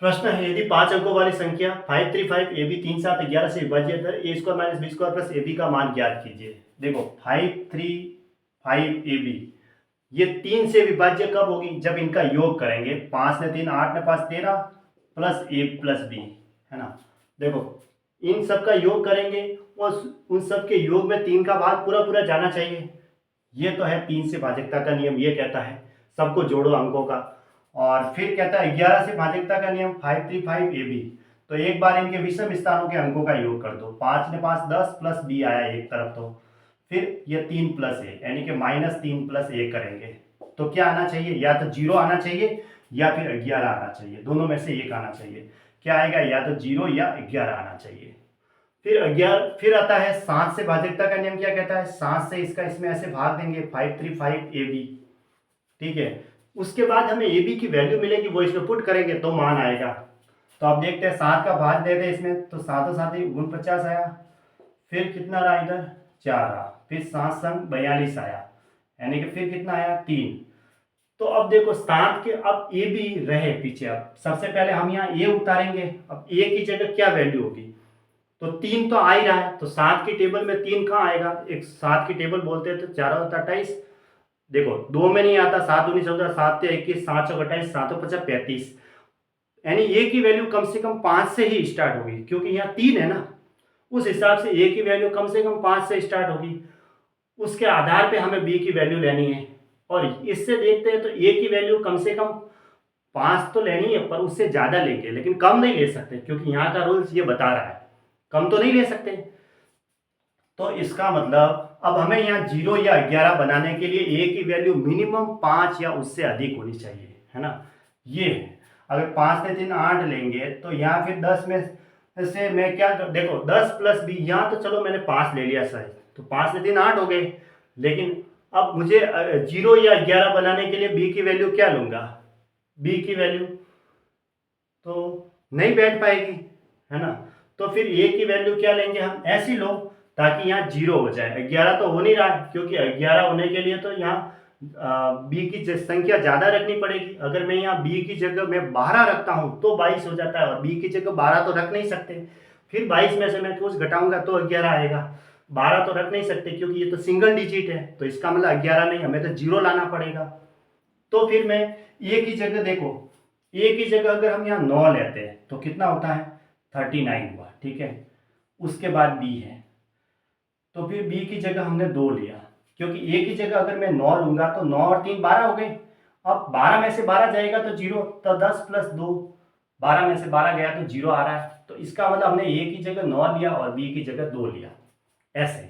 प्रश्न है, यदि 5 अंकों वाली संख्या 535 AB 3 7 11 से विभाजित है, A square minus B square plus AB का मान ज्ञात कीजिए। देखो 535 AB ये 3 से विभाज्य कब होगी? जब इनका योग करेंगे। 5 ने 3 8 ने 5 13 प्लस ए प्लस बी, है ना। देखो इन सब का योग करेंगे और उन सब के योग में 3 का भाग पूरा पूरा जाना चाहिए। ये तो है 3 से भाजकता का नियम, ये कहता है सबको जोड़ो अंकों का। और फिर कहता है 11 से भाजकता का नियम 535 AB, तो एक बार इनके विषम स्थानों के अंकों का योग कर दो। 5 ने 5 10 प्लस बी आया एक तरफ, तो फिर ये 3 प्लस ए यानी कि -3 प्लस ए करेंगे तो क्या आना चाहिए? या तो 0 आना चाहिए या फिर 11 आना चाहिए, दोनों में से एक आना चाहिए। क्या आएगा? या तो 0 या 11 आना चाहिए। फिर 11 फिर आता है 7 से भाजकता का नियम। क्या कहता है? 7 से इसका इसमें ऐसे भाग देंगे 535 AB, ठीक है। उसके बाद हमें ए बी की वैल्यू मिलेगी, वो इसमें पुट करेंगे तो मान आएगा। तो आप देखते हैं 7 का भाग दे दे इसमें, तो 7 साथ 49 आया। फिर कितना रहा इधर? 4 रहा। फिर 7 संग 42 आया, यानी कि फिर कितना आया? 3। तो अब देखो 7 के अब ए बी रहे पीछे। अब सबसे पहले हम यहाँ ए उतारेंगे। अब ए की जगह क्या वैल्यू होगी? तो 3 तो आ ही रहा है, तो 7 की टेबल में 3 कहाँ आएगा? एक 7 की टेबल बोलते हैं तो 4 होता 28। देखो 2 में नहीं आता, 7 दूनी 14 7 21 7 चौक 28 7 50 35, यानी ए की वैल्यू कम से कम 5 से ही स्टार्ट होगी, क्योंकि यहाँ 3 है ना। उस हिसाब से ए की वैल्यू कम से कम 5 से स्टार्ट होगी। उसके आधार पे हमें बी की वैल्यू लेनी है, और इससे देखते हैं तो ए की वैल्यू कम से कम 5 तो लेनी है, पर उससे ज़्यादा लेंगे, लेकिन कम नहीं ले सकते, क्योंकि यहाँ का रूल्स ये बता रहा है कम तो नहीं ले सकते। तो इसका मतलब अब हमें यहाँ 0 या 11 बनाने के लिए ए की वैल्यू मिनिमम 5 या उससे अधिक होनी चाहिए, है ना। ये है, अगर 5 से 3 8 लेंगे तो यहाँ फिर 10 में से मैं क्या देखो 10 प्लस बी, यहाँ तो चलो मैंने 5 ले लिया सर, तो 5 से 3 8 हो गए। लेकिन अब मुझे 0 या 11 बनाने के लिए बी की वैल्यू क्या लूँगा? बी की वैल्यू तो नहीं बैठ पाएगी, है ना। तो फिर ए की वैल्यू क्या लेंगे हम? ऐसी लो ताकि यहाँ 0 हो जाए। 11 तो हो नहीं रहा है, क्योंकि 11 होने के लिए तो यहाँ बी की संख्या ज़्यादा रखनी पड़ेगी। अगर मैं यहाँ बी की जगह मैं 12 रखता हूँ तो 22 हो जाता है, और बी की जगह 12 तो रख नहीं सकते। फिर 22 में से मैं कुछ घटाऊंगा तो 11 आएगा। 12 तो रख नहीं सकते क्योंकि ये तो सिंगल डिजिट है, तो इसका मतलब 11 नहीं, हमें तो 0 लाना पड़ेगा। तो फिर मैं ए की जगह देखो, ए की जगह अगर हम यहाँ 9 लेते हैं तो कितना होता है? 39 हुआ, ठीक है। उसके बाद बी है, तो फिर बी की जगह हमने 2 लिया, क्योंकि ए की जगह अगर मैं 9 लूंगा तो 9 और 3 12 हो गए। अब 12 में से 12 जाएगा तो 0, तो 10 प्लस 2, 12 में से 12 गया तो 0 आ रहा है। तो इसका मतलब हमने ए की जगह 9 लिया और बी की जगह 2 लिया, ऐसे,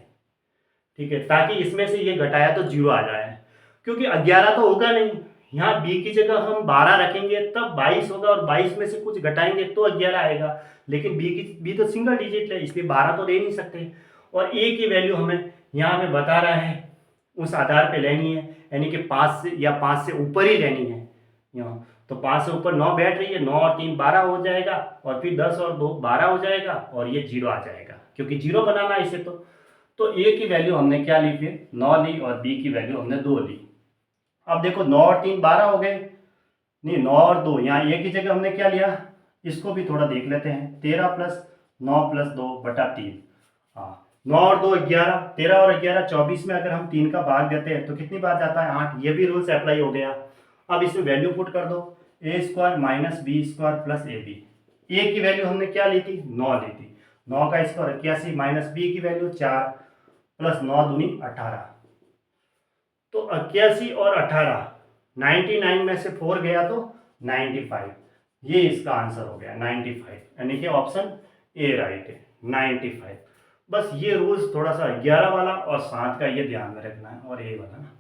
ठीक है, ताकि इसमें से ये घटाया तो 0 आ जाए। क्योंकि 11 तो होगा नहीं, यहाँ बी की जगह हम 12 रखेंगे तब 22 होगा, और 22 में से कुछ घटाएंगे तो 11 आएगा। लेकिन बी तो सिंगल डिजिट है, इसलिए 12 तो ले नहीं सकते। और ए की वैल्यू हमें यहाँ पे बता रहा है उस आधार पे लेनी है, यानी कि 5 से या 5 से ऊपर ही लेनी है यहाँ। तो 5 से ऊपर 9 बैठ रही है, 9 और 3 12 हो जाएगा, और फिर 10 और 2 12 हो जाएगा, और ये 0 आ जाएगा, क्योंकि 0 बनाना है इसे। तो ए की वैल्यू हमने क्या ली? फिर 9 ली, और बी की वैल्यू हमने 2 ली। अब देखो 9 और 3 12 हो गए, नहीं 9 और 2, यहाँ ए की जगह हमने क्या लिया? इसको भी थोड़ा देख लेते हैं। 13 प्लस 9 प्लस 2 बटा 3, हाँ 9 और 2 11, 13 और 11 24 में अगर हम 3 का भाग देते हैं तो कितनी बार जाता है? 8। ये भी रूल्स अप्लाई हो गया। अब इसमें वैल्यू पुट कर दो, A square minus B square plus A B. A की वैल्यू हमने क्या ली थी? 9 ली थी। 9 का स्क्वायर 81 माइनस बी की वैल्यू 4 प्लस 9 दूनी 18, तो 81 और 18, 99 में से 4 गया तो 95। ये इसका आंसर हो गया 95, यानी कि ऑप्शन ए राइट है 95। बस ये रूल्स थोड़ा सा 11 वाला और 7 का ये ध्यान में रखना है, और ए वाला ना